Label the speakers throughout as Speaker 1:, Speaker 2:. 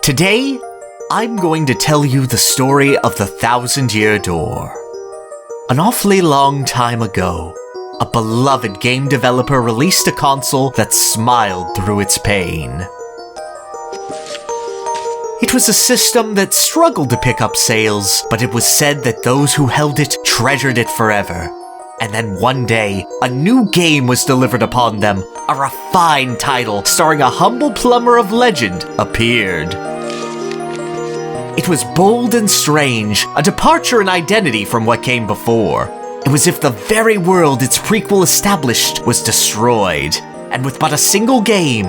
Speaker 1: Today, I'm going to tell you the story of the 1,000-Year Door. An awfully long time ago, a beloved game developer released a console that smiled through its pain. It was a system that struggled to pick up sales, but it was said that those who held it treasured it forever. And then one day, a new game was delivered upon them. A refined title starring a humble plumber of legend appeared. It was bold and strange, a departure in identity from what came before. It was as if the very world its prequel established was destroyed, and with but a single game,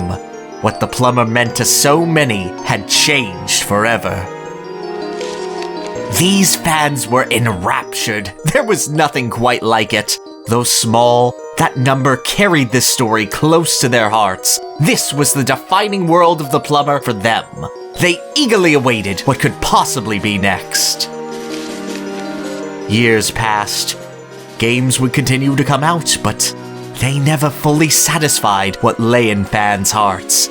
Speaker 1: what the plumber meant to so many had changed forever. These fans were enraptured. There was nothing quite like it. Though small, that number carried this story close to their hearts. This was the defining world of the plumber for them. They eagerly awaited what could possibly be next. Years passed. Games would continue to come out, but they never fully satisfied what lay in fans' hearts.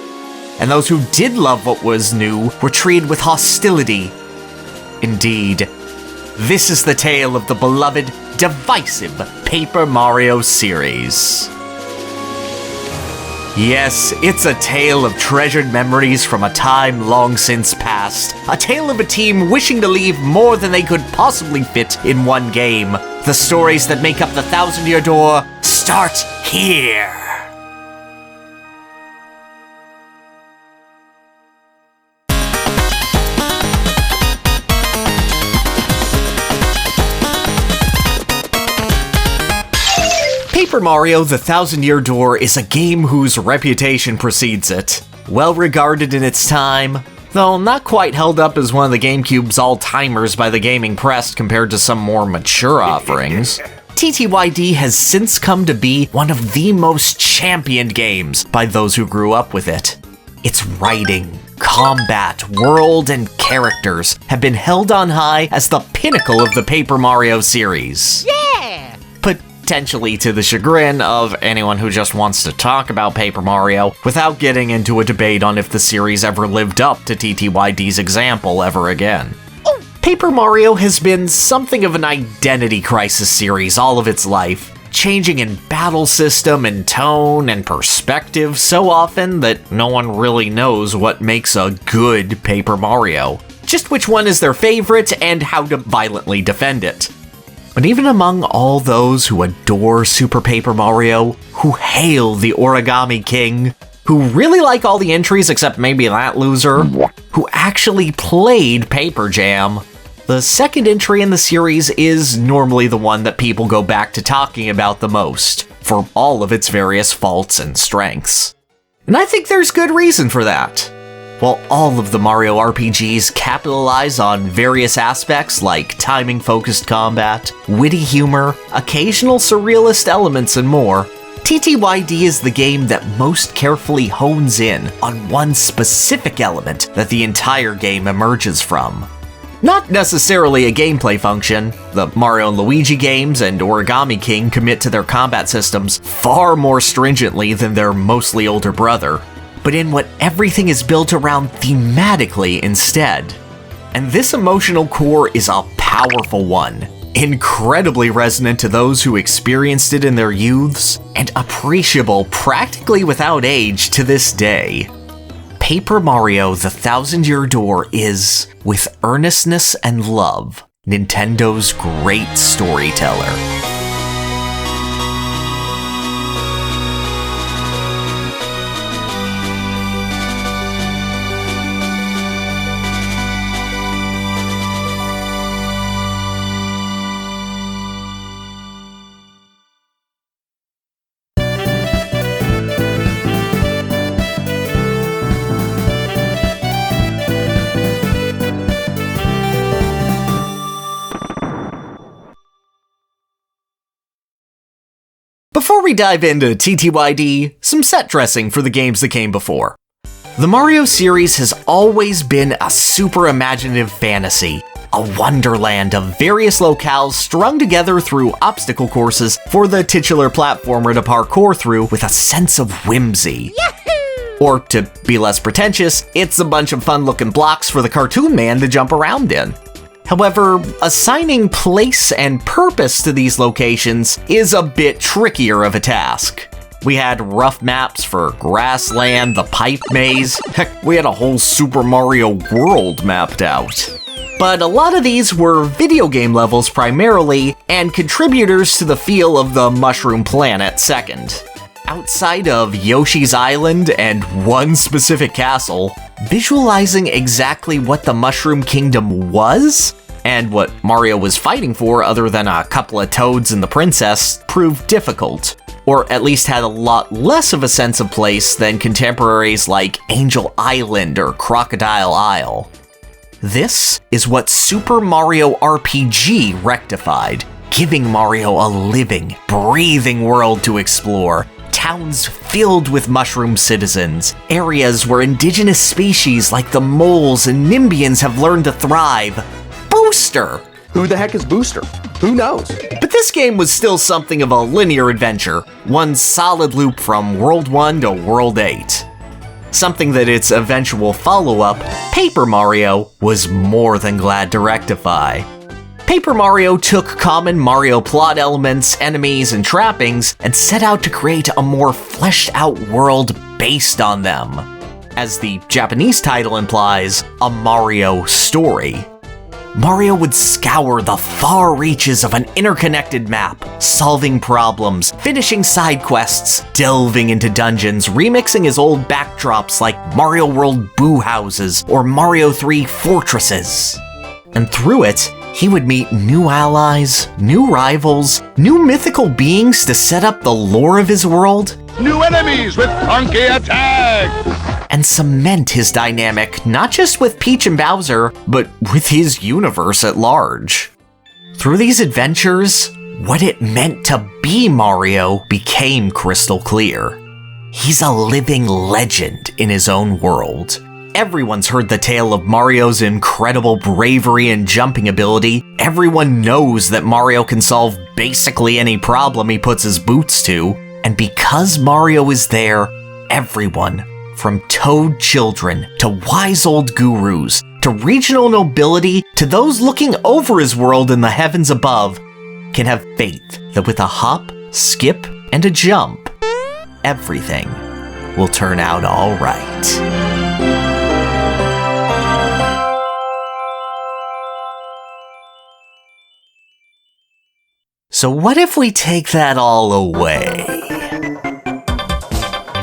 Speaker 1: And those who did love what was new were treated with hostility. Indeed, this is the tale of the beloved, divisive Paper Mario series. Yes, it's a tale of treasured memories from a time long since past. A tale of a team wishing to leave more than they could possibly fit in one game. The stories that make up the 1,000-Year Door start here. Paper Mario: The 1,000-Year Door is a game whose reputation precedes it. Well regarded in its time, though not quite held up as one of the GameCube's all-timers by the gaming press compared to some more mature offerings. TTYD has since come to be one of the most championed games by those who grew up with it. Its writing, combat, world, and characters have been held on high as the pinnacle of the Paper Mario series.
Speaker 2: Yeah!
Speaker 1: Potentially to the chagrin of anyone who just wants to talk about Paper Mario without getting into a debate on if the series ever lived up to TTYD's example ever again. Paper Mario has been something of an identity crisis series all of its life, changing in battle system and tone and perspective so often that no one really knows what makes a good Paper Mario, just which one is their favorite and how to violently defend it. But even among all those who adore Super Paper Mario, who hail the Origami King, who really like all the entries except maybe that loser, who actually played Paper Jam, the second entry in the series is normally the one that people go back to talking about the most, for all of its various faults and strengths. And I think there's good reason for that. While all of the Mario RPGs capitalize on various aspects like timing-focused combat, witty humor, occasional surrealist elements, and more, TTYD is the game that most carefully hones in on one specific element that the entire game emerges from. Not necessarily a gameplay function. The Mario and Luigi games and Origami King commit to their combat systems far more stringently than their mostly older brother, but in what everything is built around thematically instead. And this emotional core is a powerful one, incredibly resonant to those who experienced it in their youths, and appreciable practically without age to this day. Paper Mario: The 1,000-Year Door is, with earnestness and love, Nintendo's great storyteller. Before we dive into TTYD, some set dressing for the games that came before. The Mario series has always been a super imaginative fantasy, a wonderland of various locales strung together through obstacle courses for the titular platformer to parkour through with a sense of whimsy.
Speaker 2: Yahoo!
Speaker 1: Or, to be less pretentious, it's a bunch of fun-looking blocks for the cartoon man to jump around in. However, assigning place and purpose to these locations is a bit trickier of a task. We had rough maps for Grassland, the Pipe Maze, heck, we had a whole Super Mario World mapped out. But a lot of these were video game levels primarily, and contributors to the feel of the Mushroom Planet second. Outside of Yoshi's Island and one specific castle, visualizing exactly what the Mushroom Kingdom was, and what Mario was fighting for other than a couple of toads and the princess, proved difficult, or at least had a lot less of a sense of place than contemporaries like Angel Island or Crocodile Isle. This is what Super Mario RPG rectified, giving Mario a living, breathing world to explore, towns filled with mushroom citizens, areas where indigenous species like the moles and Nimbians have learned to thrive. Booster!
Speaker 2: Who the heck is Booster? Who knows?
Speaker 1: But this game was still something of a linear adventure, one solid loop from World 1 to World 8. Something that its eventual follow-up, Paper Mario, was more than glad to rectify. Paper Mario took common Mario plot elements, enemies, and trappings, and set out to create a more fleshed-out world based on them. As the Japanese title implies, a Mario story. Mario would scour the far reaches of an interconnected map, solving problems, finishing side quests, delving into dungeons, remixing his old backdrops like Mario World Boo Houses or Mario 3 Fortresses. And through it, he would meet new allies, new rivals, new mythical beings to set up the lore of his world.
Speaker 3: New enemies with funky attack!
Speaker 1: And cement his dynamic not just with Peach and Bowser, but with his universe at large. Through these adventures, what it meant to be Mario became crystal clear. He's a living legend in his own world. Everyone's heard the tale of Mario's incredible bravery and jumping ability. Everyone knows that Mario can solve basically any problem he puts his boots to. And because Mario is there, everyone, from Toad children to wise old gurus, to regional nobility, to those looking over his world in the heavens above, can have faith that with a hop, skip, and a jump, everything will turn out all right. So what if we take that all away?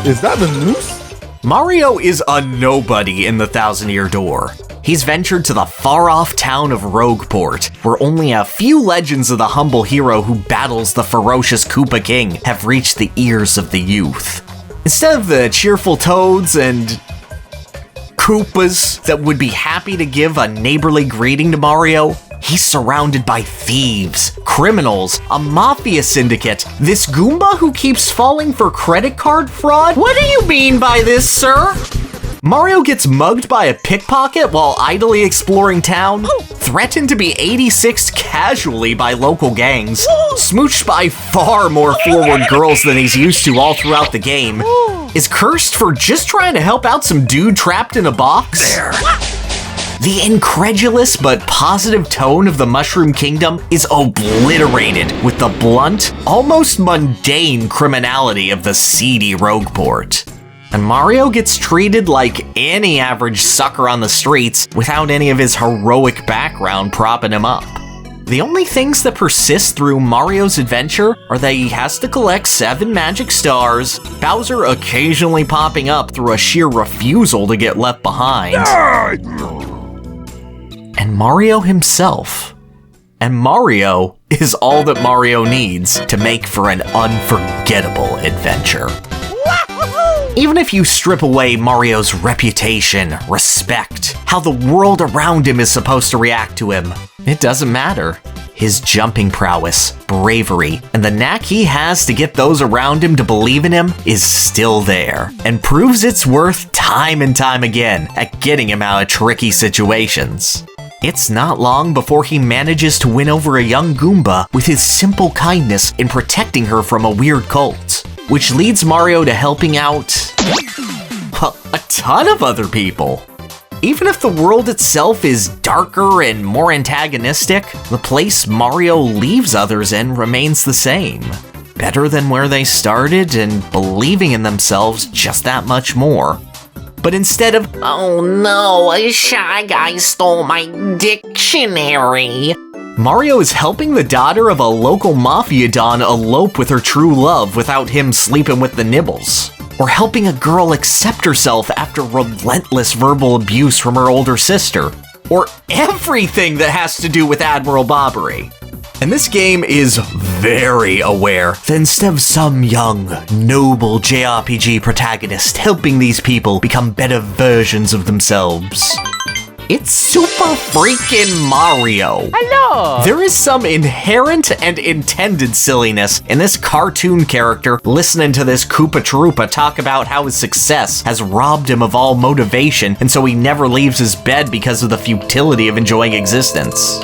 Speaker 2: Is that the noose?
Speaker 1: Mario is a nobody in the Thousand-Year Door. He's ventured to the far-off town of Rogueport, where only a few legends of the humble hero who battles the ferocious Koopa King have reached the ears of the youth. Instead of the cheerful Toads and Koopas that would be happy to give a neighborly greeting to Mario, he's surrounded by thieves, criminals, a mafia syndicate, this Goomba who keeps falling for credit card fraud? What do you mean by this, sir? Mario gets mugged by a pickpocket while idly exploring town, threatened to be 86'd casually by local gangs, smooched by far more forward girls than he's used to all throughout the game, is cursed for just trying to help out some dude trapped in a box. The incredulous but positive tone of the Mushroom Kingdom is obliterated with the blunt, almost mundane criminality of the seedy Rogueport. And Mario gets treated like any average sucker on the streets without any of his heroic background propping him up. The only things that persist through Mario's adventure are that he has to collect 7 magic stars, Bowser occasionally popping up through a sheer refusal to get left behind, and Mario himself. And Mario is all that Mario needs to make for an unforgettable adventure. Even if you strip away Mario's reputation, respect, how the world around him is supposed to react to him, it doesn't matter. His jumping prowess, bravery, and the knack he has to get those around him to believe in him is still there, and proves its worth time and time again at getting him out of tricky situations. It's not long before he manages to win over a young Goomba with his simple kindness in protecting her from a weird cult, which leads Mario to helping out, ton of other people. Even if the world itself is darker and more antagonistic, the place Mario leaves others in remains the same. Better than where they started and believing in themselves just that much more. But instead of, "Oh no, a shy guy stole my dictionary," Mario is helping the daughter of a local mafia don elope with her true love without him sleeping with the nibbles. Or helping a girl accept herself after relentless verbal abuse from her older sister. Or everything that has to do with Admiral Bobbery. And this game is very aware that instead of some young, noble JRPG protagonist helping these people become better versions of themselves, it's super freaking Mario.
Speaker 4: Hello!
Speaker 1: There is some inherent and intended silliness in this cartoon character listening to this Koopa Troopa talk about how his success has robbed him of all motivation, and so he never leaves his bed because of the futility of enjoying existence.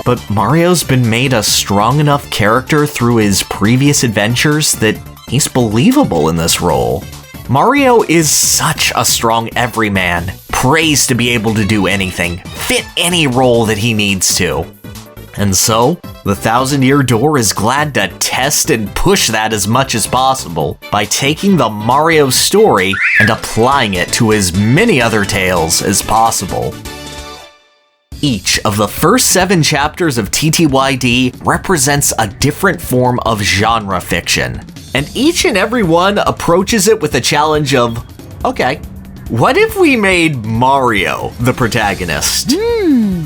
Speaker 1: But Mario's been made a strong enough character through his previous adventures that he's believable in this role. Mario is such a strong everyman, praised to be able to do anything, fit any role that he needs to. And so, the Thousand-Year Door is glad to test and push that as much as possible by taking the Mario story and applying it to as many other tales as possible. Each of the first 7 chapters of TTYD represents a different form of genre fiction. And each and every one approaches it with the challenge of, okay, what if we made Mario the protagonist?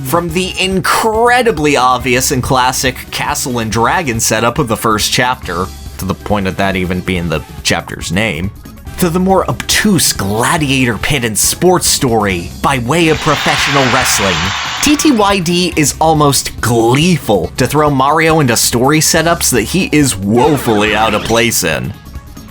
Speaker 1: From the incredibly obvious and classic castle and dragon setup of the first chapter, to the point of that even being the chapter's name, to the more obtuse gladiator pit and sports story by way of professional wrestling, TTYD is almost gleeful to throw Mario into story setups that he is woefully out of place in.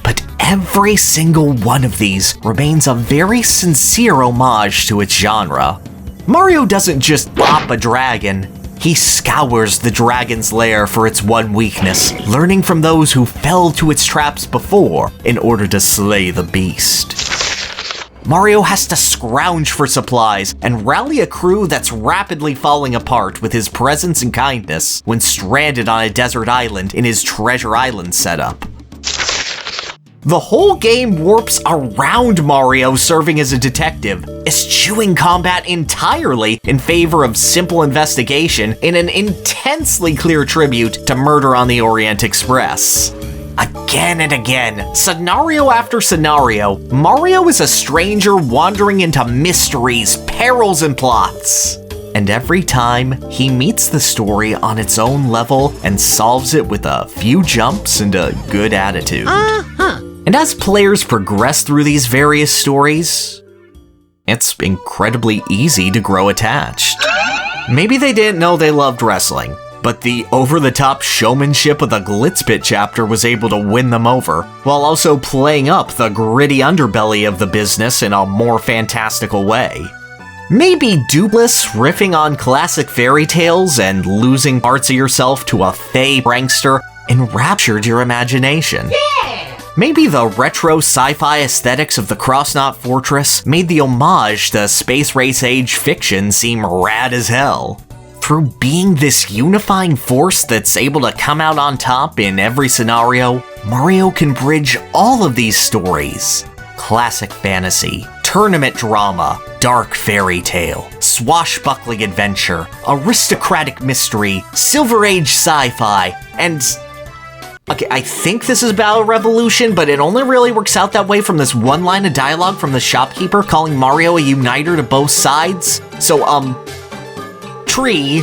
Speaker 1: But every single one of these remains a very sincere homage to its genre. Mario doesn't just bop a dragon, he scours the dragon's lair for its one weakness, learning from those who fell to its traps before in order to slay the beast. Mario has to scrounge for supplies and rally a crew that's rapidly falling apart with his presence and kindness when stranded on a desert island in his Treasure Island setup. The whole game warps around Mario serving as a detective, eschewing combat entirely in favor of simple investigation in an intensely clear tribute to Murder on the Orient Express. Again and again, scenario after scenario, Mario is a stranger wandering into mysteries, perils, and plots. And every time, he meets the story on its own level and solves it with a few jumps and a good attitude. And as players progress through these various stories, it's incredibly easy to grow attached. Maybe they didn't know they loved wrestling, but the over-the-top showmanship of the Glitzpit chapter was able to win them over, while also playing up the gritty underbelly of the business in a more fantastical way. Maybe Dupless riffing on classic fairy tales and losing parts of yourself to a fey prankster enraptured your imagination. Maybe the retro sci-fi aesthetics of the Crossknot Fortress made the homage to space race age fiction seem rad as hell. Through being this unifying force that's able to come out on top in every scenario, Mario can bridge all of these stories. Classic fantasy, tournament drama, dark fairy tale, swashbuckling adventure, aristocratic mystery, Silver Age sci-fi, and... Okay, I think this is Battle Revolution, but it only really works out that way from this one line of dialogue from the shopkeeper calling Mario a uniter to both sides. So, tree,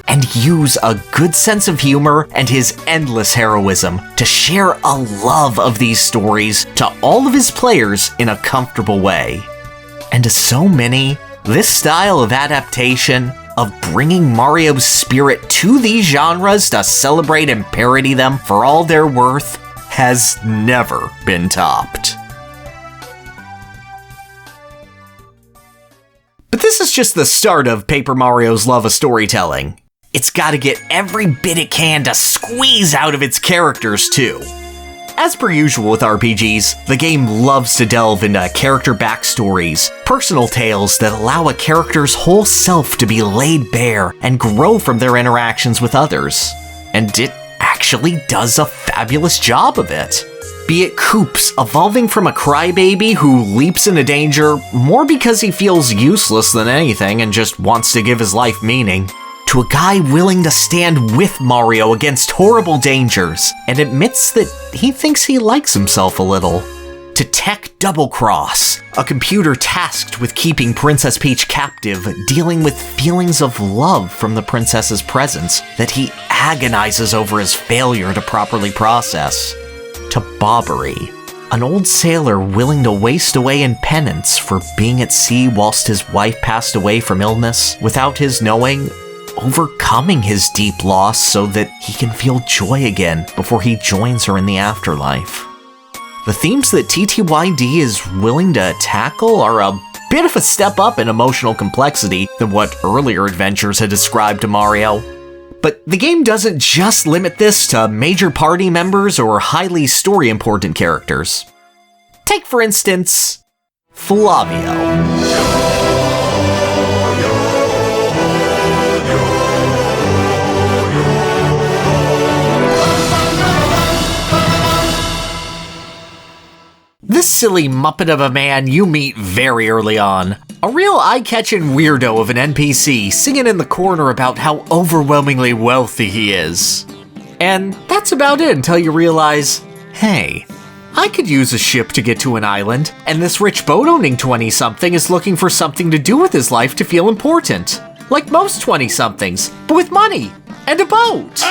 Speaker 1: and use a good sense of humor and his endless heroism to share a love of these stories to all of his players in a comfortable way. And to so many, this style of adaptation, of bringing Mario's spirit to these genres to celebrate and parody them for all they're worth, has never been topped. But this is just the start of Paper Mario's love of storytelling. It's gotta get every bit it can to squeeze out of its characters, too. As per usual with RPGs, the game loves to delve into character backstories, personal tales that allow a character's whole self to be laid bare and grow from their interactions with others. And it actually does a fabulous job of it. Be it Koops evolving from a crybaby who leaps into danger more because he feels useless than anything and just wants to give his life meaning, to a guy willing to stand with Mario against horrible dangers and admits that he thinks he likes himself a little. To Tech Double Cross, a computer tasked with keeping Princess Peach captive, dealing with feelings of love from the princess's presence that he agonizes over his failure to properly process. To Bobbery, an old sailor willing to waste away in penance for being at sea whilst his wife passed away from illness without his knowing, overcoming his deep loss so that he can feel joy again before he joins her in the afterlife. The themes that TTYD is willing to tackle are a bit of a step up in emotional complexity than what earlier adventures had described to Mario. But the game doesn't just limit this to major party members or highly story-important characters. Take, for instance, Flavio. This silly muppet of a man you meet very early on. A real eye-catching weirdo of an NPC singing in the corner about how overwhelmingly wealthy he is. And that's about it until you realize, hey, I could use a ship to get to an island, and this rich boat-owning 20-something is looking for something to do with his life to feel important. Like most 20-somethings, but with money and a boat.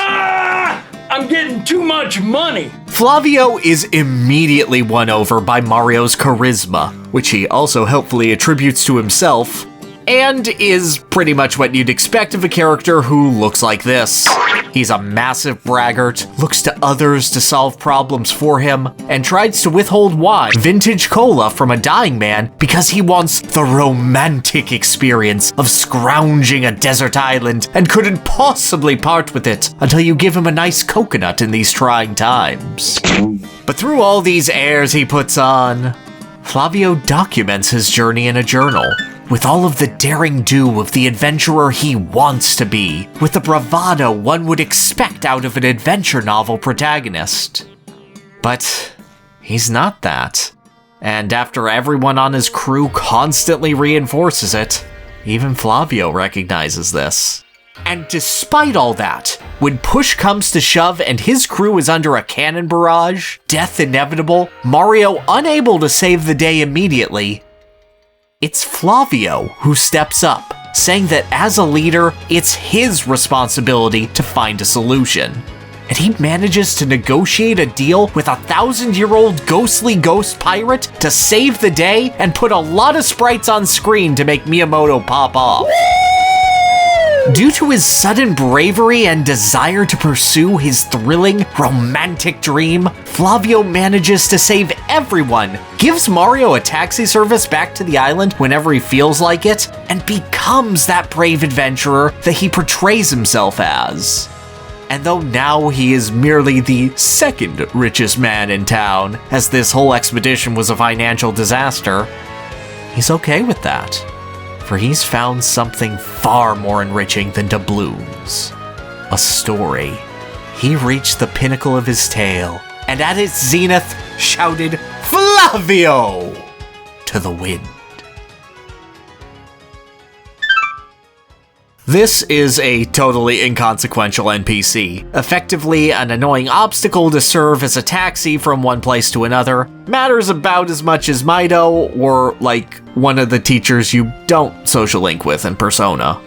Speaker 4: I'm getting too much money!
Speaker 1: Flavio is immediately won over by Mario's charisma, which he also helpfully attributes to himself, and is pretty much what you'd expect of a character who looks like this. He's a massive braggart, looks to others to solve problems for him, and tries to withhold wine, vintage cola from a dying man because he wants the romantic experience of scrounging a desert island and couldn't possibly part with it until you give him a nice coconut in these trying times. But through all these airs he puts on, Flavio documents his journey in a journal, with all of the daring do of the adventurer he wants to be, with the bravado one would expect out of an adventure novel protagonist. But he's not that. And after everyone on his crew constantly reinforces it, even Flavio recognizes this. And despite all that, when push comes to shove and his crew is under a cannon barrage, death inevitable, Mario unable to save the day immediately, it's Flavio who steps up, saying that as a leader, it's his responsibility to find a solution. And he manages to negotiate a deal with a 1,000-year-old ghostly ghost pirate to save the day and put a lot of sprites on screen to make Miyamoto pop off. Due to his sudden bravery and desire to pursue his thrilling, romantic dream, Flavio manages to save everyone, gives Mario a taxi service back to the island whenever he feels like it, and becomes that brave adventurer that he portrays himself as. And though now he is merely the second richest man in town, as this whole expedition was a financial disaster, he's okay with that. For he's found something far more enriching than doubloons. A story. He reached the pinnacle of his tale, and at its zenith, shouted, "Flavio!" to the wind. This is a totally inconsequential NPC, effectively an annoying obstacle to serve as a taxi from one place to another, matters about as much as Mido, or like one of the teachers you don't social link with in Persona.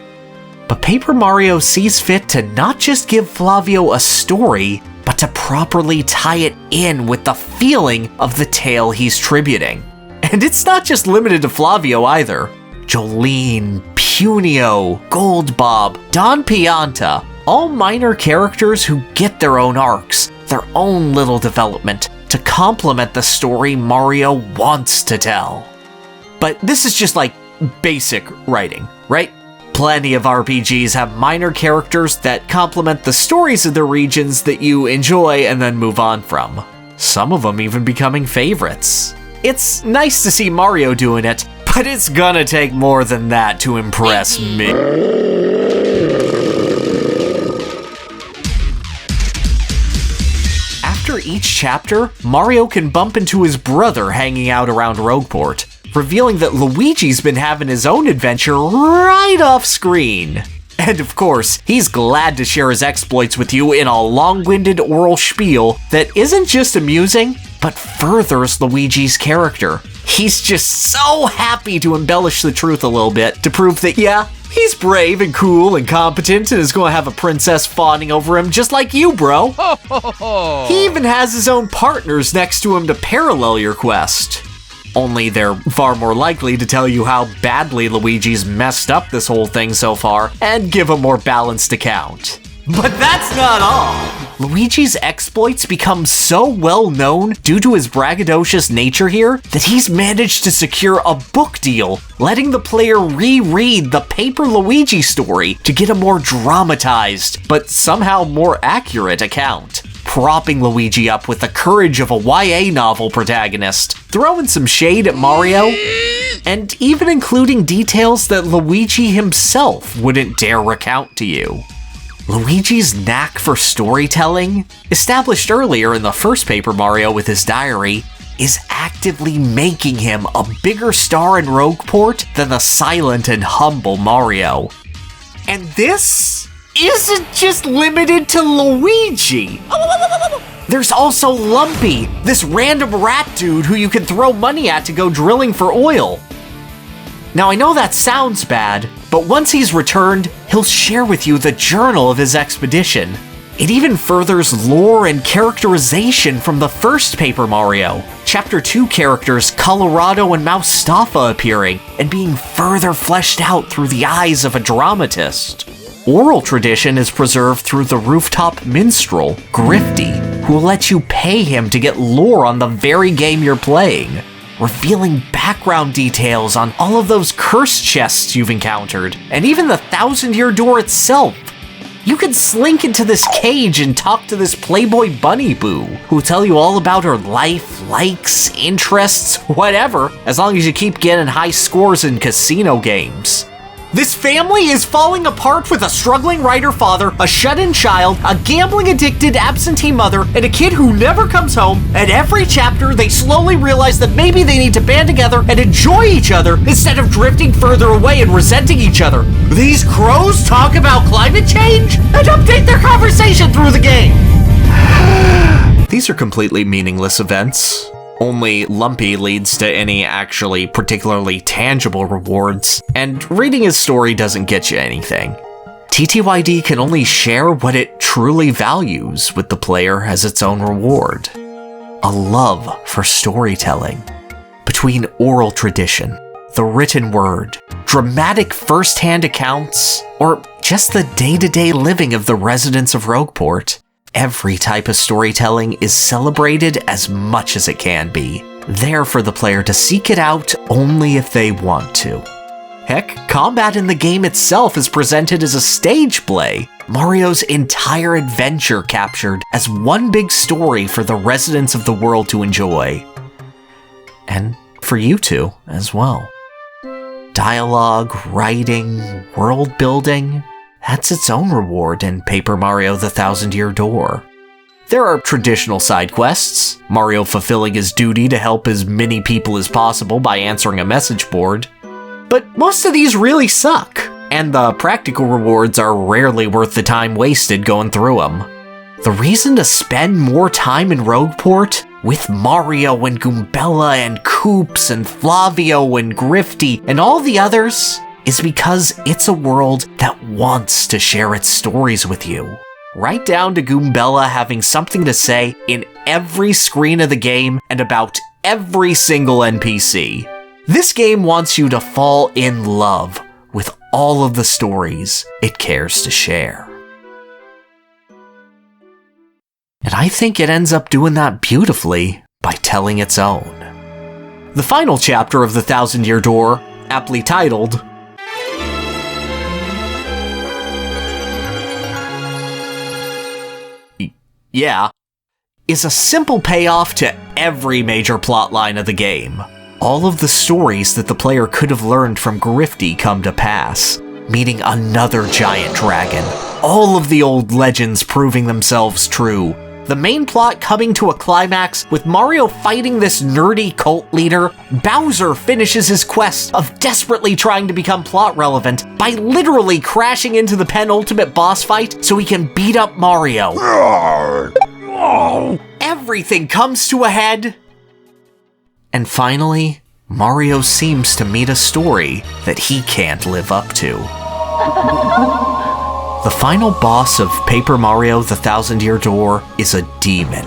Speaker 1: But Paper Mario sees fit to not just give Flavio a story, but to properly tie it in with the feeling of the tale he's tributing. And it's not just limited to Flavio either. Jolene, Punio, Goldbob, Don Pianta, all minor characters who get their own arcs, their own little development, to complement the story Mario wants to tell. But this is just like basic writing, right? Plenty of RPGs have minor characters that complement the stories of the regions that you enjoy and then move on from. some of them even becoming favorites. It's nice to see Mario doing it, but it's gonna take more than that to impress me. After each chapter, Mario can bump into his brother hanging out around Rogueport, revealing that Luigi's been having his own adventure right off screen. And of course, he's glad to share his exploits with you in a long-winded oral spiel that isn't just amusing, but furthers Luigi's character. He's just so happy to embellish the truth a little bit to prove that, yeah, he's brave and cool and competent and is going to have a princess fawning over him just like you, bro. He even has his own partners next to him to parallel your quest. Only they're far more likely to tell you how badly Luigi's messed up this whole thing so far and give a more balanced account. But that's not all! Luigi's exploits become so well known due to his braggadocious nature here that he's managed to secure a book deal, letting the player reread the Paper Luigi story to get a more dramatized, but somehow more accurate account. Propping Luigi up with the courage of a YA novel protagonist, throwing some shade at Mario, and even including details that Luigi himself wouldn't dare recount to you. Luigi's knack for storytelling, established earlier in the first Paper Mario with his diary, is actively making him a bigger star in Rogueport than the silent and humble Mario. And this isn't just limited to Luigi. There's also Lumpy, this random rat dude who you can throw money at to go drilling for oil. Now I know that sounds bad, but once he's returned, he'll share with you the journal of his expedition. It even furthers lore and characterization from the first Paper Mario, Chapter 2 characters Colorado and Moustafa appearing and being further fleshed out through the eyes of a dramatist. Oral tradition is preserved through the rooftop minstrel, Grifty, who will let you pay him to get lore on the very game you're playing, revealing background details on all of those curse chests you've encountered, and even the Thousand-Year Door itself. You can slink into this cage and talk to this Playboy Bunny Boo, who'll tell you all about her life, likes, interests, whatever, as long as you keep getting high scores in casino games. This family is falling apart with a struggling writer father, a shut-in child, a gambling-addicted absentee mother, and a kid who never comes home. At every chapter, they slowly realize that maybe they need to band together and enjoy each other instead of drifting further away and resenting each other. These crows talk about climate change and update their conversation through the game. These are completely meaningless events. Only Lumpy leads to any actually particularly tangible rewards, and reading his story doesn't get you anything. TTYD can only share what it truly values with the player as its own reward. A love for storytelling. Between oral tradition, the written word, dramatic first-hand accounts, or just the day-to-day living of the residents of Rogueport, every type of storytelling is celebrated as much as it can be, there for the player to seek it out only if they want to. Heck, combat in the game itself is presented as a stage play, Mario's entire adventure captured as one big story for the residents of the world to enjoy. And for you two as well. Dialogue, writing, world building, that's its own reward in Paper Mario: The Thousand-Year Door. There are traditional side quests, Mario fulfilling his duty to help as many people as possible by answering a message board. But most of these really suck, and the practical rewards are rarely worth the time wasted going through them. The reason to spend more time in Rogueport, with Mario and Goombella and Koops and Flavio and Grifty and all the others, is because it's a world that wants to share its stories with you. Right down to Goombella having something to say in every screen of the game and about every single NPC. This game wants you to fall in love with all of the stories it cares to share. And I think it ends up doing that beautifully by telling its own. The final chapter of The Thousand-Year Door, aptly titled, Yeah, is a simple payoff to every major plotline of the game. All of the stories that the player could have learned from Grifty come to pass, meeting another giant dragon, all of the old legends proving themselves true, the main plot coming to a climax with Mario fighting this nerdy cult leader. Bowser finishes his quest of desperately trying to become plot relevant by literally crashing into the penultimate boss fight so he can beat up Mario. Everything comes to a head. And finally, Mario seems to meet a story that he can't live up to. The final boss of Paper Mario: The Thousand-Year Door is a demon,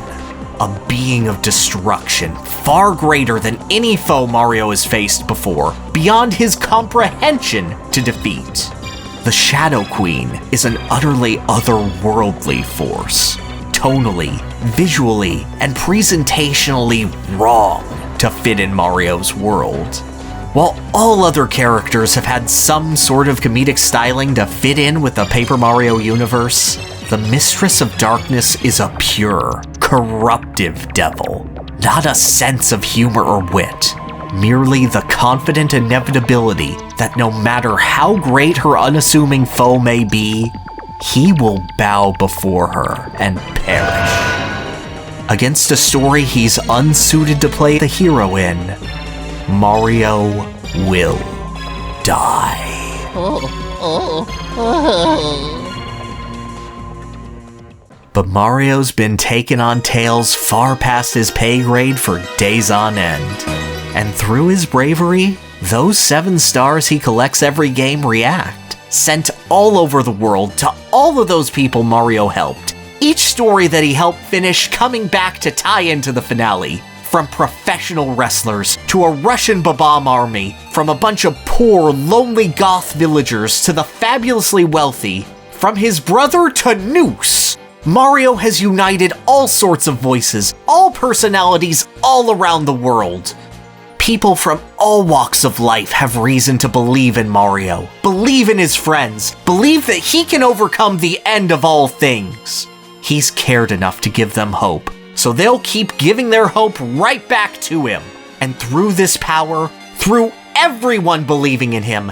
Speaker 1: a being of destruction far greater than any foe Mario has faced before, beyond his comprehension to defeat. The Shadow Queen is an utterly otherworldly force, tonally, visually, and presentationally wrong to fit in Mario's world. While all other characters have had some sort of comedic styling to fit in with the Paper Mario universe, the Mistress of Darkness is a pure, corruptive devil. Not a sense of humor or wit, merely the confident inevitability that no matter how great her unassuming foe may be, he will bow before her and perish. Against a story he's unsuited to play the hero in, Mario will die. But Mario's been taking on tales far past his pay grade for days on end. And through his bravery, those 7 stars he collects every game react, sent all over the world to all of those people Mario helped. Each story that he helped finish coming back to tie into the finale. From professional wrestlers to a Russian Babam army, from a bunch of poor, lonely goth villagers to the fabulously wealthy, from his brother to Noose, Mario has united all sorts of voices, all personalities all around the world. People from all walks of life have reason to believe in Mario, believe in his friends, believe that he can overcome the end of all things. He's cared enough to give them hope, so they'll keep giving their hope right back to him. And through this power, through everyone believing in him,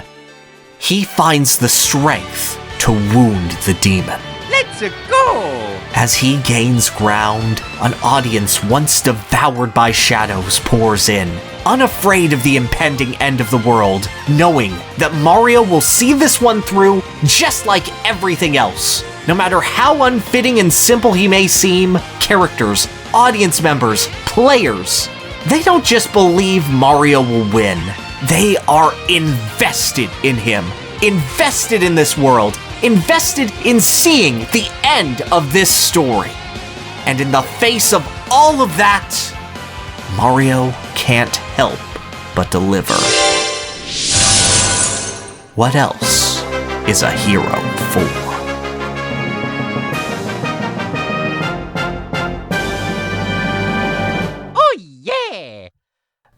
Speaker 1: he finds the strength to wound the demon.
Speaker 5: Let's go!
Speaker 1: As he gains ground, an audience once devoured by shadows pours in, unafraid of the impending end of the world, knowing that Mario will see this one through just like everything else. No matter how unfitting and simple he may seem, characters, audience members, players, they don't just believe Mario will win. They are invested in him, invested in this world, invested in seeing the end of this story. And in the face of all of that, Mario can't help but deliver. What else is a hero for?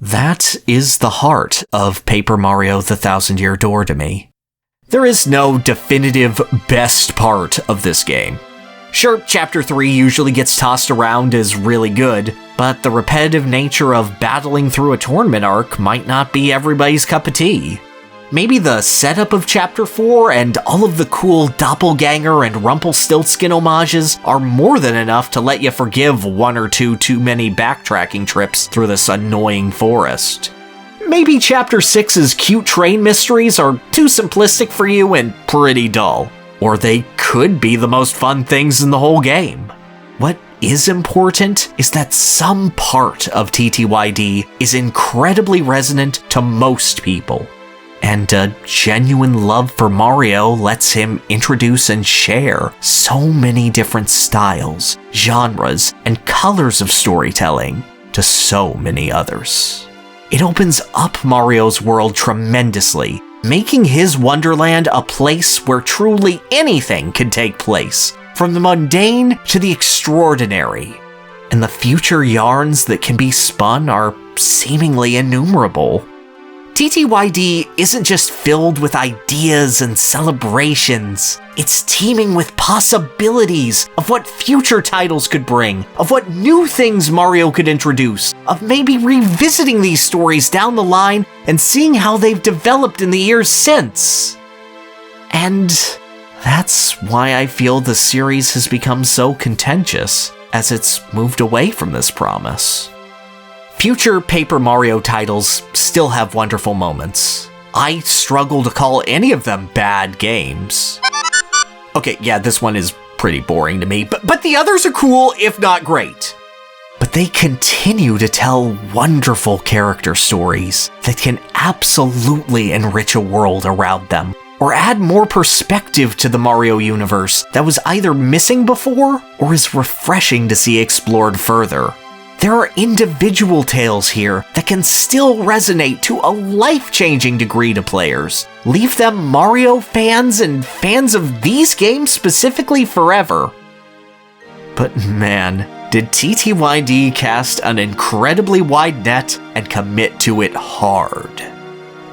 Speaker 1: That is the heart of Paper Mario: The Thousand-Year Door to me. There is no definitive best part of this game. Sure, Chapter 3 usually gets tossed around as really good, but the repetitive nature of battling through a tournament arc might not be everybody's cup of tea. Maybe the setup of Chapter 4 and all of the cool Doppelganger and Rumpelstiltskin homages are more than enough to let you forgive one or two too many backtracking trips through this annoying forest. Maybe Chapter 6's cute train mysteries are too simplistic for you and pretty dull. Or they could be the most fun things in the whole game. What is important is that some part of TTYD is incredibly resonant to most people. And a genuine love for Mario lets him introduce and share so many different styles, genres, and colors of storytelling to so many others. It opens up Mario's world tremendously, making his wonderland a place where truly anything can take place, from the mundane to the extraordinary. And the future yarns that can be spun are seemingly innumerable. TTYD isn't just filled with ideas and celebrations. It's teeming with possibilities of what future titles could bring, of what new things Mario could introduce, of maybe revisiting these stories down the line and seeing how they've developed in the years since. And that's why I feel the series has become so contentious as it's moved away from this promise. Future Paper Mario titles still have wonderful moments. I struggle to call any of them bad games. Okay, yeah, this one is pretty boring to me, but the others are cool, if not great. But they continue to tell wonderful character stories that can absolutely enrich a world around them, or add more perspective to the Mario universe that was either missing before or is refreshing to see explored further. There are individual tales here that can still resonate to a life-changing degree to players. Leave them Mario fans and fans of these games specifically forever. But man, did TTYD cast an incredibly wide net and commit to it hard.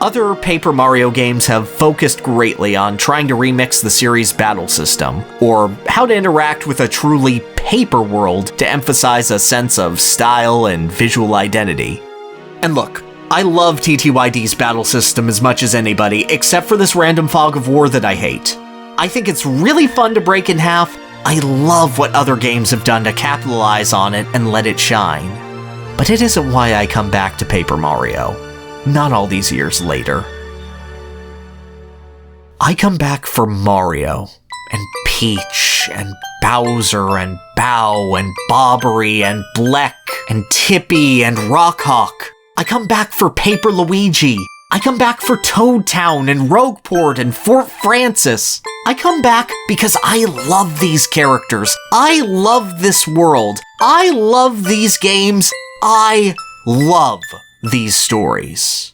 Speaker 1: Other Paper Mario games have focused greatly on trying to remix the series' battle system, or how to interact with a truly paper world to emphasize a sense of style and visual identity. And look, I love TTYD's battle system as much as anybody, except for this random fog of war that I hate. I think it's really fun to break in half. I love what other games have done to capitalize on it and let it shine. But it isn't why I come back to Paper Mario. Not all these years later. I come back for Mario, and Peach, and Bowser, and Bow, and Bobbery, and Bleck, and Tippy, and Rockhawk. I come back for Paper Luigi. I come back for Toad Town, and Rogueport, and Fort Francis. I come back because I love these characters. I love this world. I love these games. I love these stories.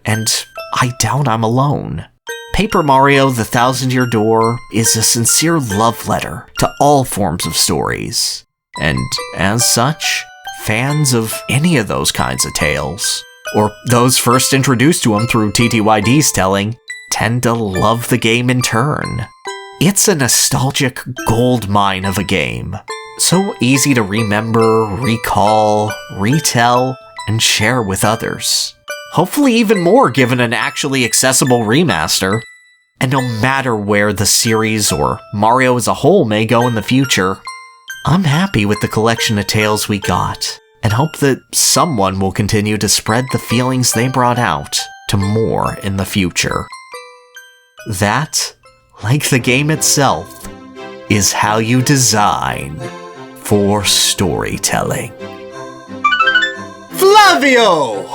Speaker 1: And I doubt I'm alone. Paper Mario: The Thousand-Year Door is a sincere love letter to all forms of stories. And as such, fans of any of those kinds of tales, or those first introduced to them through TTYD's telling, tend to love the game in turn. It's a nostalgic goldmine of a game. So easy to remember, recall, retell, and share with others. Hopefully even more given an actually accessible remaster. And no matter where the series or Mario as a whole may go in the future, I'm happy with the collection of tales we got, and hope that someone will continue to spread the feelings they brought out to more in the future. That, like the game itself, is how you design for storytelling.
Speaker 2: Flavio!